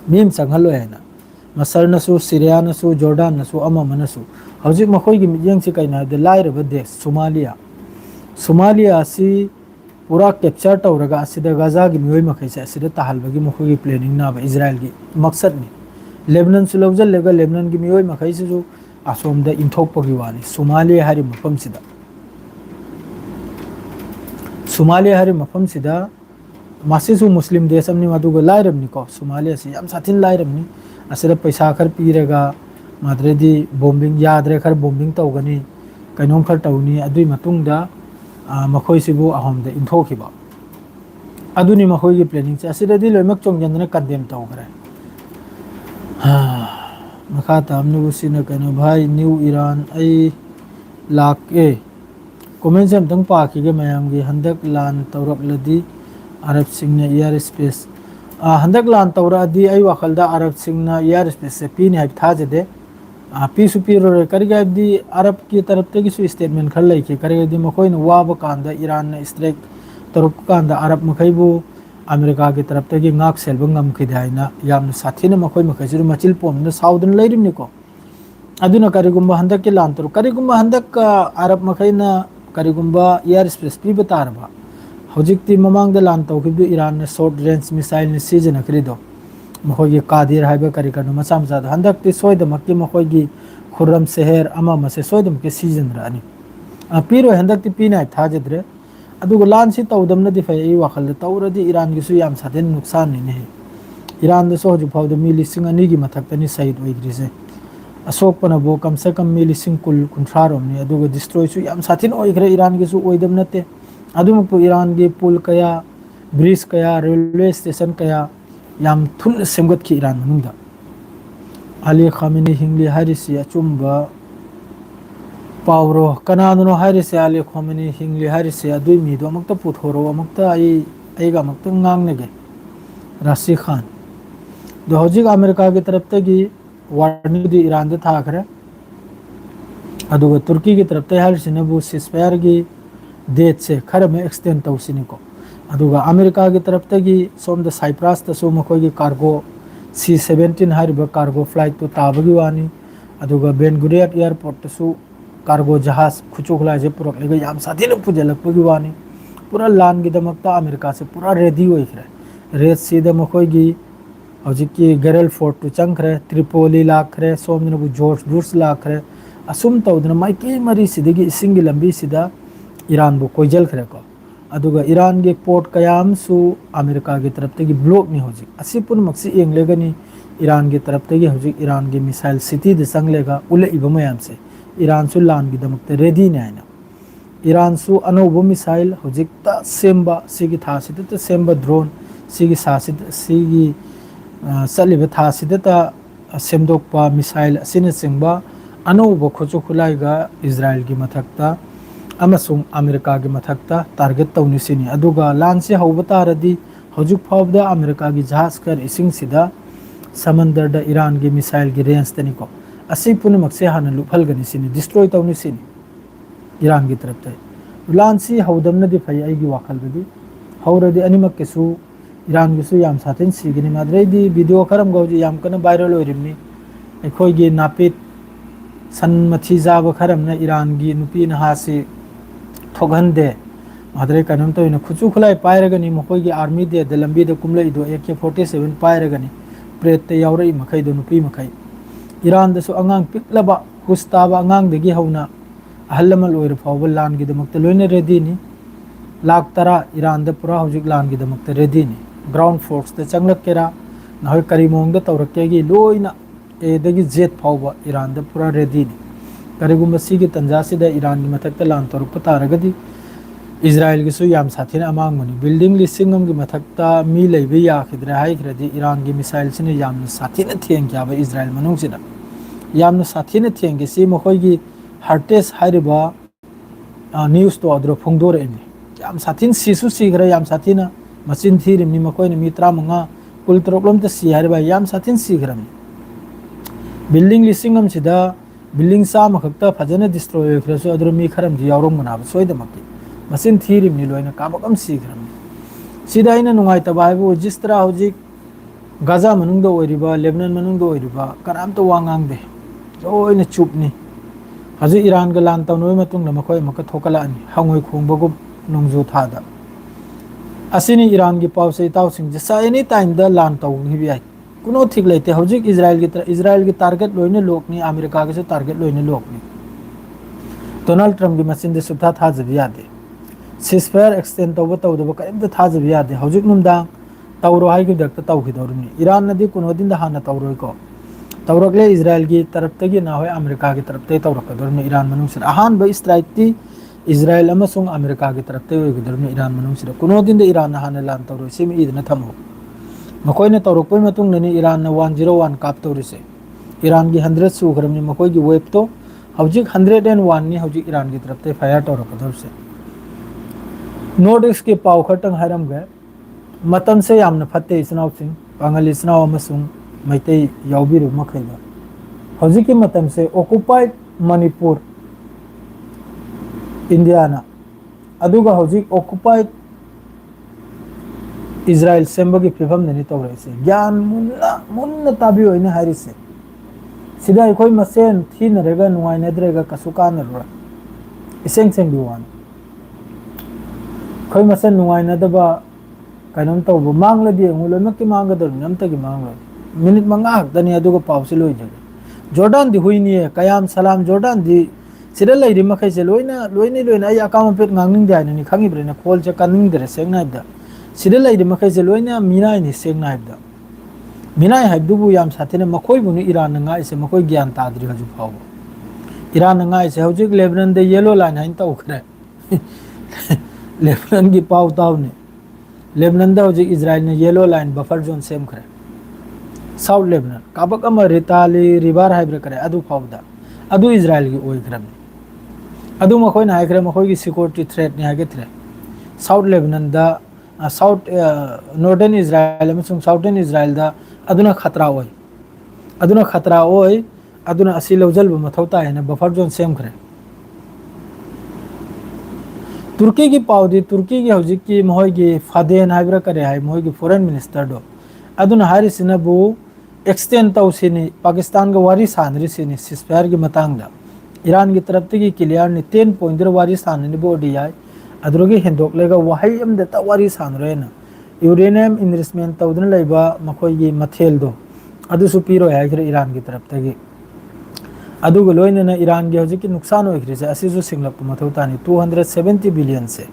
मीम संघलो है ना मसर न सो सीरिया न सो जॉर्डन न सो अमा मन सो हौजी मखोई की मियंग से कइना दे लाइर बदे सोमालिया सी पूरा कैप्चर तौरगा असिदा गाजा की मियोई मखै से असिदा ता हलबगी मखोई की प्लानिंग ना इजराइल की मकसद नहीं लेबनान से लौजल लेगा लेबनान की मियोई मखै से जो असोम द इंथोकपगी वानी सोमालिया हारि मफम सिदा सोमालिया हारि मफम सिदा मासिसु मुस्लिम देश हमनि मदुगा लाइरमनि को सोमालिया से याम साथिन लाइरमनि असिदा पैसा खर पीरेगा माद्रेदी बॉम्बिंग याद्रे खर बॉम्बिंग तौगनी कइनोम खर तौनी अदुई मतुंगदा मखोई सिबु अहोमदे इंथोखिबा अदुनी मखोई की प्लानिंग से असिदादी लोइमक चोंगजंदना कंडेम तौगरे मखा तामनु बुसिना कइनो भाई न्यू ईरान आई लाख ए कमेंट से अमतंग पाखिगे मयामगी हंदक लान तौरकलदी अरब सिंह एयर स्पेस हंदक लान तौरदी आई वखलदा अरब सिंह एयर स्पेस से पीने हाइब थाजदे पीसु पीरो करिगदी अरब की तरफ तगी सु स्टेटमेंट खर लैके करिगदी मखोइन वाब कांदा ईरान स्ट्राइक तरुप कांदा अरब मखैबु अमेरिका की तरफ तगी ngak selba ngamkhide haina yamna sathina makhoi makhaisu machil pomna southern leirimniko aduna karigumba handak ke lantur karigumba handak arab makhaina karigumba air space pi batarba hojikti mamang da lan tawkibu iran na short range missile ni season akrido makhoi ge qadir haiba karikanu masam zada handak ti soida makki makhoi gi khurram seher ama mase soida makki season rani piro handak ti pina thajadre अदुग लान से तौदमना दि फै वाखल तौरदि ईरान गिसु याम सादेन नुकसान नि ईरान द सो हजु फाउद मी लिसिंग अनि गी मथक्तनि सहिद ओइग्रिसे अशोक पनबो कम से कम मी लिसिंग कुल कुंथ्रारोम नि अदुग डिस्ट्रॉय सु याम साथिन ओइग्रे ईरान गिसु ओइदम नते अदुमपु ईरान गे पुल कया ब्रिज कया रेलवे स्टेशन कया याम थुन सेमगत की ईरान मनुंदा अली खामेनी हिंगली हारिसी अचुंबा पावरो कनानो हारिसे आले खोमनी हिंगली हारिसे अदुई मीदो अमक्ता पुथोरो अमक्ता आईगा अमक्ता ngangnege राशि खान दो हजिक अमेरिका की तरफ तगी वार्निंग दी ईरान दे थाखरे अदुग तुर्की की तरफ ते हारिसिने बु सिसफायर की डेट से खर में एक्सटेंड तौसिनिको अदुग अमेरिका की तरफ तगी सोम द साइप्रस त सो मखोई की कार्गो C-17 हारिबा कार्गो फ्लाइट तो ताबगी वानी अदुग बेन गुरियत एयरपोर्ट सु कार्गो जहाज खुचुखलाजे पुरक लेगा याम साथीन पुजलकपगी वानी पूरा लान की दमकता अमेरिका से पूरा रेडी होइखरे रेड सी द मखोईगी हजिकी गेरल फोर्ट टू चंखरे त्रिपोली लाखरे सोमनबु जॉर्ज बुश लाखरे असुम तौदना माइके मरी सिदगी इसिंगी लंबी सिदा ईरान बु कोइजलखरे को अदुगा ईरान के पोर्ट कयाम सु अमेरिका की तरफ तगी ब्लॉक नि होजी असि पुन मक्सी एंगलेगनी ईरान की तरफ तगी हजि ईरान के मिसाइल सिटी द संगलेगा उले इबमयाम से ईरान सु लान की दमकते रेडी ने आइना ईरान सु अनोबो missile हजिकता Semba सिगी थासिदत Semba drone सिगी सासिद सिगी सलिबे थासिदत सेमदोकपा missile असिने सिंगबा अनोबो खोचो खुलाइगा Israel की मथकता अमसुंग अमेरिका की मथकता टारगेट तौनिसिनी अदुगा लान से हौबा तारदी हजुक फावदा अमेरिका की जहाज कर इसिंग सिदा समंदर द ईरान की मिसाइल की रेंज तनिको असि पुनमक से हाना लुफलगनी सिनी डिस्ट्रॉय तौनी सिनी ईरान की तरफ ते लान सी हौदम नदी फै आइगी वाखल बदी हौरदी अनिमक केसु ईरान गिसु याम साथिन सिगनी माद्रेदी वीडियो खरम गौजी याम कन वायरल ओइरिमनी एखोइगी नापित सन मथि जाब खरम न ईरान की नुपी नहासी थोगहंदे माद्रे कनम तो इन खुचु खुलाई पायरगनी मखोइगी आर्मी दे द लंबी द कुमलै दो AK-47 पायरगनी प्रेत ते यावरई मखै दो नुपी मखै ईरान दसु अंगांग पिकलबा हुस्ताबा अंगांग दगी हौना अहलमल ओइर फावबा लान की दमकते लोइने रेडी नि लाख तरा ईरान द पुरा हौजिक लान की दमकते रेडी नि ग्राउंड फोर्स ते चंगलक केरा नहय करीमोंग द तौरकेगी लोइना ए दगी जेट फावबा ईरान द पुरा रेडी नि करिगुम सिगी तंजासी द ईरान की मथकते लान तौरक तारगदी इजराइल की सु याम साथिन अमांग मनि बिल्डिंग लिसिंगम की मथकता मी लेबे याखिद्रे हाइख्रदी ईरान की मिसाइल सिने याम साथिन थेंग क्याबा इजराइल मनुंग सिदा याम साथिन थेंग सी मखोइगी हार्टेस हाइरिबा न्यूज तो अद्रो फोंगदोर एमनि याम साथिन सिसु सिग्रे याम साथिन मचिन थीरिमनि मखोइने मी 35 कुल तरokलम त सि हाइरिबा याम साथिन सिग्रम बिल्डिंग लिसिंगम सिदा बिल्डिंग सा मखक्ता फजने डिस्ट्रॉय होख्रसु अद्रो मी खरम जि यावरम मनाब सोइदमकि मचिन थीरिमनि लोइना काबकम सिग्रम सिदा इना नुंगाइ तबाइबो जिस्त्रा हौजिक गाजा मनुंग दो ओइरिबा लेबनान मनुंग दो ओइरिबा कराम तो वांगांग दे लोइना चुपनि हजि ईरान का लान तौनोय मतुंग न मखोय मक थोकलानि हंगोय खोंबगु नोंजु थादा असिनी ईरान की पाव से ताव सिंग जसा एनी टाइम द लान तौंग हिबि आइ कुनो ठीक लेते हौजिक इजराइल की टारगेट लोइने लोकनि अमेरिका के टारगेट लोइने लोकनि डोनाल्ड ट्रम्प की मसिन दे सुथा थाजबि यादे सिसफायर एक्सटेंड तौब तौदब करिम द थाजबि यादे हौजिक नुमदा तौरो हाइगि दक्ता तौखि दौरनि ईरान नदी कुनो दिन द हाना तौरोय को तौरकले इजराइल की तरफ ना हो अमेरिका की तरफ तौरकदरम ईरान मनुष्य अहान स्ट्राइक इजराइल अमेरिका की तरफ ईरान मनुष्य कुनो दिन ईरान हाने लान तौर सिम ईदना थमो मकोइने तौरकपै मतुंगनी ईरान 101 काप तौरिसे ईरान की 100 सूखरमनी मकोइ की वेब तो हौजिक 101 नि हौजिक ईरान की तरफ फायर तौरकदरसे नॉर्थ ईस्ट के पाव खटंग हरम गए मतम से यामन फते इसनाव सिंह पांगली इसनाव अमसुंग मैतै यावबिरु मखैदा हौजिक के मतम से ऑक्युपाइड मणिपुर इंडियाना अदुगा हौजिक ऑक्युपाइड इजराइल सेंबगी फिफम ने तौरसे ज्ञान मुन्ना ताबी होइने हारिसे सिदा अखोई मसेन थीनरेगा नुवाइनद्रेगा कसुकानरवा इसेंग सेंग बिवान खोई मसेन नुवाइनदबा कनम तौब मांगलदी अंगुलमक मांगदर नमतगी मांगल मिनिट मंगा हक्तनी अदुगा पावसे लोइजे जॉर्डन दी हुइनी कयाम सलाम जॉर्डन दी सिदा लैरि मखैसे लोइना आई अकाम पेट nganning दाइननि खंगिब्रेना कॉल चे कनिंग दरे सेंगनाइदा सिदा लैरि मखैसे लोइना मिनाइनि सेंगनाइदा मिनाइ हाइबदुबु याम साथेने मखोइबुनि ईरान नंगा इसे मखोइ ज्ञान ताद्रि हजु फाव ईरान नंगा इसे हौजिक लेबनान दे येलो लाइन हाइन तौखरे लेबनान की पाव तावने लेबनान दा हौजिक इजराइल ने येलो लाइन बफर जोन सेम खरे साउथ लेबनान काबक अम रिताली रिवर हाइब्रे करे अदु फावदा अदु इजराइल की ओइखरम अदु मखोइना हाइखरे मखोइ की सिक्योरिटी थ्रेट ने हागे थ्रे साउथ लेबनान दा साउथ नॉर्दर्न इजराइल अमसुंग साउथर्न इजराइल दा अदुना खतरा ओय अदुना असि लौजल मथौता है बफर जोन सेम खरे तुर्की की पावदी तुर्की की हौजिक की मोहय की फादेन हाइब्रा करे हाय मोहय की फॉरेन मिनिस्टर दो अदुना हारिसिनबु एक्सटेंड तौसिनी पाकिस्तान का वारी सानरिसिनी सिस्फायर की मतंगदा ईरान की तरफ की क्लियर ने 10 पॉइंट वारी साननि बोडी याय अदुरगी हेंदोकलेगा वहाई अमदे ता वारी सानरेना यूरेनियम इन्वेस्टमेंट तौदन लेबा मखोय की मथेल दो अदुसु पीरो हाय ईरान की तरफ तगी अदुग लोइनना ईरान की हौजिक नुकसान होइख्रिसे असिसु सिंगलप मथौतानी 270 बिलियन से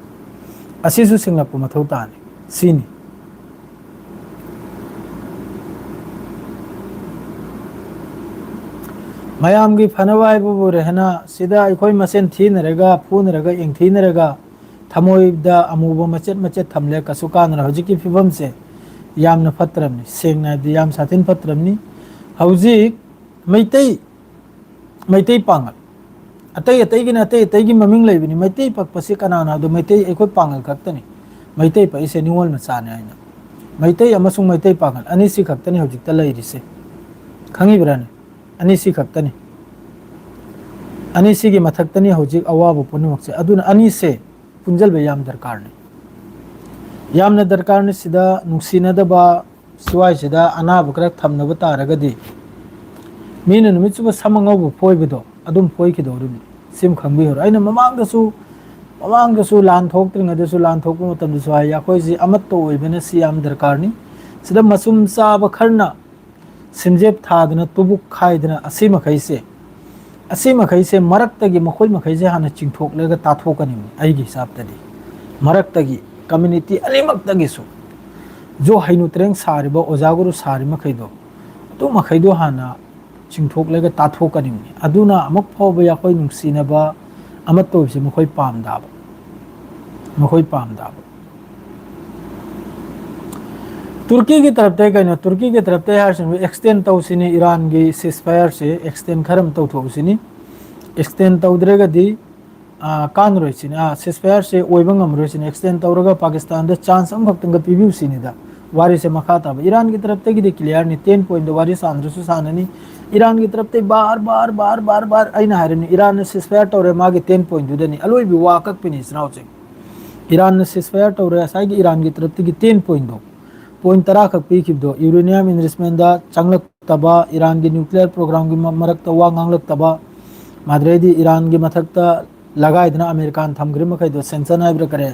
असिसु सिंगलप मथौतानी सिनी मयाम की फनवाय बुबु रहना सिदा अखोई मसेन थीनरेगा फूनरेगा इंथीनरेगा थमोइदा अमुब मचेत मचेत थमले कसुकान हौजिक की फिबम से यामना फत्रमनी सेंगनाइदि याम साथिन फत्रमनी हौजिक मैतै पांगल अतै की ममिंग लेबिनी मैतै पकपसे कनाना दो मैतै अखोई पांगल खक्तनी मैतै पैसे निवल मचाने आइना मैतै अमसुंग मैतै पांगल अनिसि खक्तनी हौजिक त लैरिसे खंगिब्राने अनिसि खक्तनी अनिसि की मथक्तनी हौजिक अवाब पुनिमक्से अदुना अनिसे पुंजलबे याम दरकार ने यामना दरकार ने सिदा नुक्सिनदबा सिवाय सिदा अनाब खरा थमनब तारगदी मीन नुमिचुब समंगब फोइबदो अदुम फोइखिदोरिम सिम खंगबि हर आइना ममांगदसु लान थोक्त्रिंगदसु लान थोकु मतमदसु हाय याखोइसि अमत्तो ओइबने सि याम दरकार नि सिदा मसुम चाब खरना सिमजेब थादना तुबुक खाइदना असी मखैसे मरक्तगी मखोइ मखैसे हाना चिंथोकलेगा ताथोकनी आइगी हिसाबतदी मरक्तगी कम्युनिटी अनिमक्तगिसु जो हैनुत्रेंग सारिबा ओजागुरु सारि मखैदो तो मखैदो हाना चिंथोकलेगा ताथोकनी अदुना अमक फावबा याखोइ नुंसिनबा अमत्तोइसे मखोइ पामदाब तुर्की की तरफ ते कहीं तुर्की की तरफ ते एक्सटेंड तौसिनी ईरान की सिस्फायर से एक्सटेंड खरम तौथोसिनी एक्सटेंड तौद्रेगदी कानरोइसिनी सिस्फायर से ओइबंगमरोइसिनी एक्सटेंड तौरगा पाकिस्तान दे चांस अमखक्तंग पिबिउसिनीदा वारी से मखाताब ईरान की तरफ ते की क्लियर नि 10 पॉइंट वारी सांद्रसु साननी ईरान की तरफ ते बार आइना हारनी ईरान ने सिस्फायर तौरे मागे 10 पॉइंट दुदनी अलोइ बि वाकक पिनी स्नाउचे ईरान ने सिस्फायर तौरे असाई ईरान की तरफ ते 10 पॉइंट दो पॉइंट तरा खक पीखिबदो यूरेनियम इन्वेस्टमेंट दा चंगलक्तबा ईरान की न्यूक्लियर प्रोग्राम की मरक्ता वा nganglक्तबा माद्रेदी ईरान की मथक्ता लगाइदना अमेरिकान थमग्रि मखैदो सेंक्शन हाइब्र करे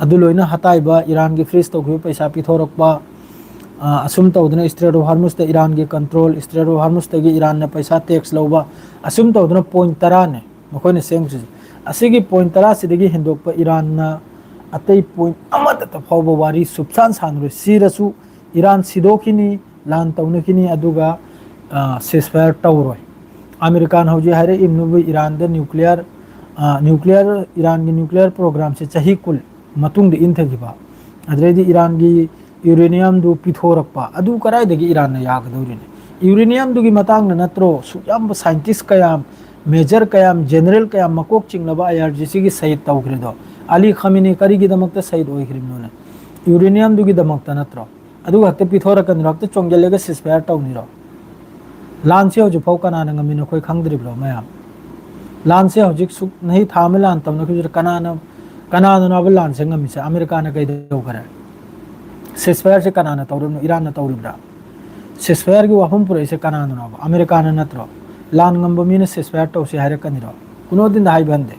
अदु लोइना हताइबा ईरान की फ्रीज तौखिबा पैसा पिथोरकबा असुम तौदना स्ट्रेट ऑफ हार्मुज दा ईरान की कंट्रोल स्ट्रेट ऑफ हार्मुज तगी ईरान ने पैसा टैक्स लौबा असुम तौदना पॉइंट तरा ने मखोइने सेंगसि असिगी पॉइंट तरा सिदगी हिंदोकपा ईरान ना अतई पॉइंट अमत फाउबा वारी सुबसान सानरो सिरसु Iran सिदोखिनी lawn तौनखिनी अदुगा ceasefire tawroi American hauji hare imnubu Iran da nuclear Iran gi nuclear program se chahi kul matung de inthagiba adredi Iran gi uranium du pithorakpa adu karai dagi Iran na yagadawri uranium du gi matang na natro suyam scientist kayam major kayam general kayam makok chinglaba IRGC gi sayid tawgredo Ali Khamenei kari gi damakta sayid oigrimno uranium du gi damakta natro adu hakte pithorakan rakta chonggelega ceasefire tawniro lan se hoju pau kana na ngami no khoi khangdriblo mayam lan se hoju su nahi thame lan tam na khujur kana na lan se ngami se America na kai do kare ceasefire se kana na tawrim Iran na tawribra ceasefire gi wahum pura se kana na America na natro lan ngamba mi na ceasefire taw se hare kaniro kuno din da hai bande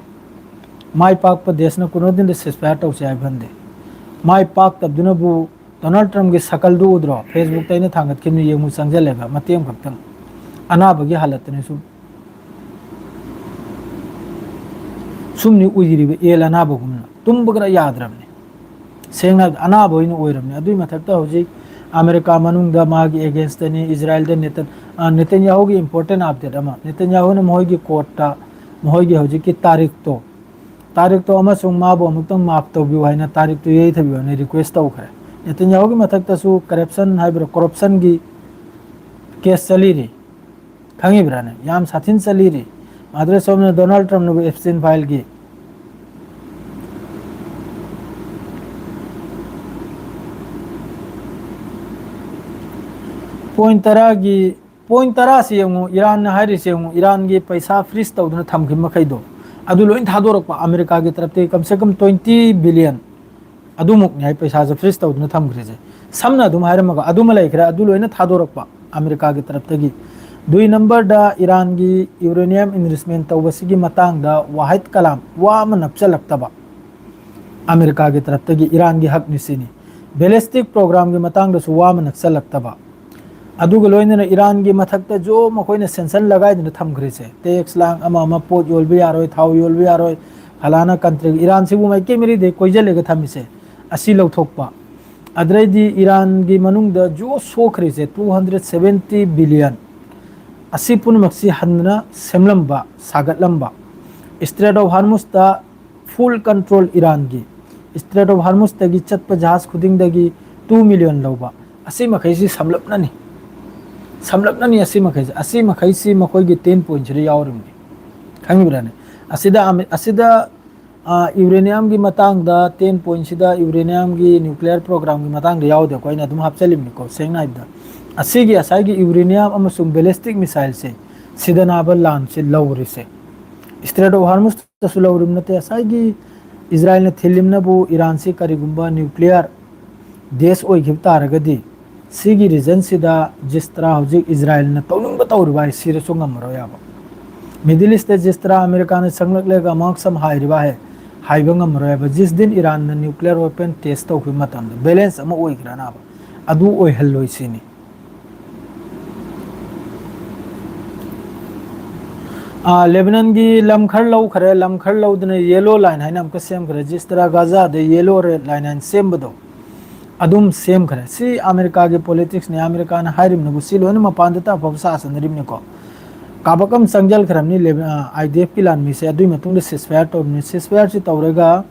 mai pak pa desh na kuno din de ceasefire taw se hai bande mai pak tabduna bu Donald Trump gi sakal du udro Facebook ta ina thangat kimni yemu sangjalega matiem khaptang anabagi halat ne sumni ujiri el anabagumna tumbagra yadramne sengna anabo ina oiramne adui mathakta hoji America manungda magi against ni Israel de Netanyahu gi important update ama Netanyahu na moigi court moigi hoji ki tarik to ama sung mabo amutang map to bi haina tarik to yei thabi ne request to khare Netanyahu gi mathakta su corruption haibro corruption gi case chaliri khangi brane yam sathin chaliri madre somne Donald Trump no Epstein file gi point tara si yung Iran na hari si yung Iran gi paisa freeze taw na thamkim makai do adu loin thadorok pa America gi tarapte kam se kam 20 billion adu muk nyai paisa ja freeze taw na thamgre je samna dum haire maga adu malai khra adu loin thadorok pa America gi tarapte gi dui number da Iran gi uranium enrichment taw basigi matang da wahid kalam wa manapcha laktaba America gi tarapte gi Iran gi hak nisini ballistic program gi matang da su wa manapcha laktaba aduga loina Iran gi mathakta jo makoina sanction lagai dina thamgre che tax lang ama pot yolbi yaroi thau yolbi yaroi halana country Iran sibu mai kemiri de koijale ga thamise asi lauthokpa adrai di Iran gi manung da jo sokhre che 270 billion asi pun maksi hanna semlamba sagatlamba Strait of Hormuz ta full control Iran gi Strait of Hormuz ta gi chatpa jahaz khuding da gi 2 million loba asi makai si samlapna ni asi makai si makoi gi 10 point ri yawrim ni khangi brane asida uranium gi matang da 10 point sida uranium gi nuclear program gi matang da yaw de ko ina dum hapchalim ni ko sengna ibda asigi asagi uranium amasung ballistic missile se sida na lan se lawri se Strait of Hormuz ta sulawrim nate asagi Israel na thilim na bu Iran se karigumba nuclear desh oi gipta ragadi sigi region sida jistra hojik Israel na tawlung ba tawri bai sire sungam maro ya ba Middle East jistra America na sanglak lega maksam hairi ba hai haibangam maro ya ba jis din Iran na nuclear weapon test taw khima tam balance ama oi grana ba adu oi helloi sini Lebanon gi lamkhar law dina yellow line haina amka sem khare jistra Gaza de yellow red line and sem bado adum same khare si America ge politics ne America na hairim na busi loina mapandata pawsa sanrim ne ko kabakam sangjal kharam ni IDF ki lan mi se adui matung de ceasefire to ni ceasefire si tawrega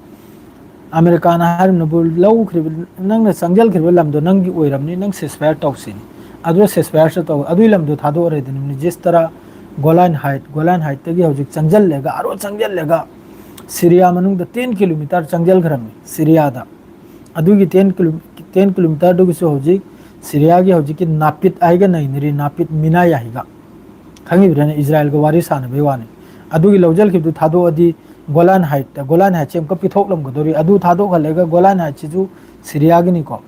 America na hairim na bul law khri nang na sangjal khri lam do nang gi oiram ni nang ceasefire to sin adu ceasefire se to adui lam do thado re din ni jistara Golan Height te gi hojik changjal lega aro changjal lega Syria manung da 10 km changjal kharam Syria da adu gi 10 km do gi so hojik Syria gi hojik ki napit aiga nai niri napit mina ya higa khangi brane Israel go wari sana bewani adu gi lawjal ki du thado adi Golan Height chem ka pithok lam go dori adu thado khalega Golan Height chi ju Syria gi ni ko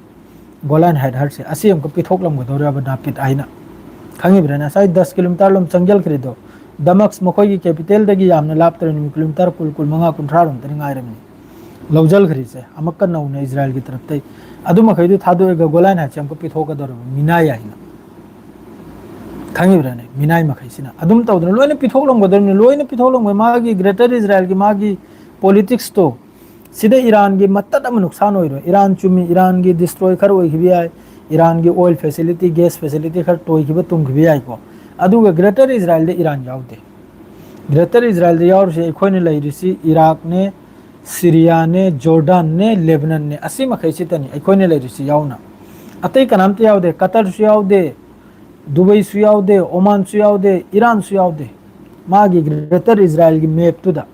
Golan Height har se asiam ka pithok lam go dori aba napit aina khangi brana sai 10 km lom changjal khrido Damascus makoi gi capital dagi yamna lap 3 km kul manga kunthra rom tari ngai rami lawjal khri se amakkan nau na Israel gi taraf tai adu makai du thado ega Golan ha cham ko pitho ka dor minai aina khangi brana minai makai sina adum taw dun loina pitho lom godor ni loina pitho lom ma gi greater Israel gi ma gi politics to sida Iran gi matta am nuksan hoiro Iran chumi Iran gi destroy kar oi gi ai Iran gi oil facility gas facility khar toy gi tum gi ai ko अदुगा ग्रेटर इजराइल दे ईरान याउदे ग्रेटर इजराइल दे याउरसे अखोइने लैरिसि इराक ने सीरिया ने जॉर्डन ने लेबनान ने असि मखैसि तनी अखोइने लैरिसि याउना अतै कनामते याउदे कतर सु याउदे दुबई सु याउदे ओमान सु याउदे ईरान सु याउदे मागी ग्रेटर इजराइल की मैप तुदा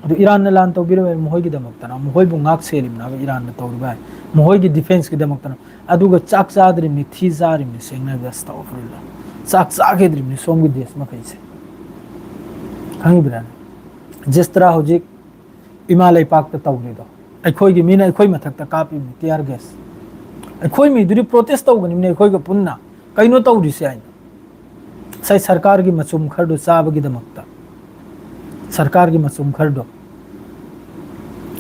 अदु ईरान ने लान तौबिरबे मोहोइगी दमक्तना मोहोइबु ngaक सेलिमना ईरान ने तौरबाय मोहोइगी डिफेंस की दमक्तना अदुगा चाक चाद्रिमनि थी जारिमनि सेंगना व्यस्त अफरुल्ला चाक चागेद्रिमनि सोमगी देश मखैसे खंगिब्रान जिस तरह होजिक हिमालय पाक तौरिदो अखोइगी मीना अखोइ मथक्ता कापि टियर गैस अखोइ मीदुरी प्रोटेस्ट तौगनिमने अखोइगा पुन्ना कइनो तौरिसे आइन साइ सरकार की मचुम खरदो चाबगी दमक्ता सरकार की मचुम खरदो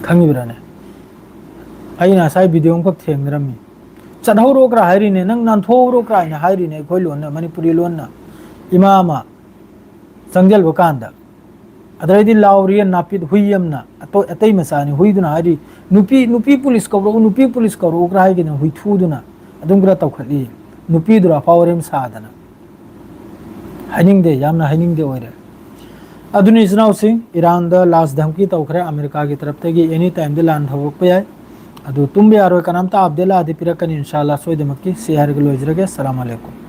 खंगिब्राने अइना साइ वीडियो को थेंगरमी चढ़ौरोक्रा हाइरिने नंग नानथौरोक्रा हाइना हाइरिने अखोइ लोनना मणिपुरी लोनना इमामा संजल बकांदा अदरदि लावरियन नापिद हुइयमना अतै मसानी हुइदुना हाइरि नुपी पुलिस कौरो ओक्रा हाइगिना हुइथुदुना अदुमग्रा तौखली नुपीदुरा पावरेम सादना हाइनिंगदे यामना हाइनिंगदे ओइरे अदुनि इजनाउसिंग ईरान द लास्ट धमकी तौखरे अमेरिका की तरफ तेगी एनी टाइम दे लान थवोकपे याय अदु तुम भी यारो कनामता अपडेला आदि पिरकनी इंशाल्लाह सोइदमक्की से हरगलो इजरगे अस्सलाम वालेकुम।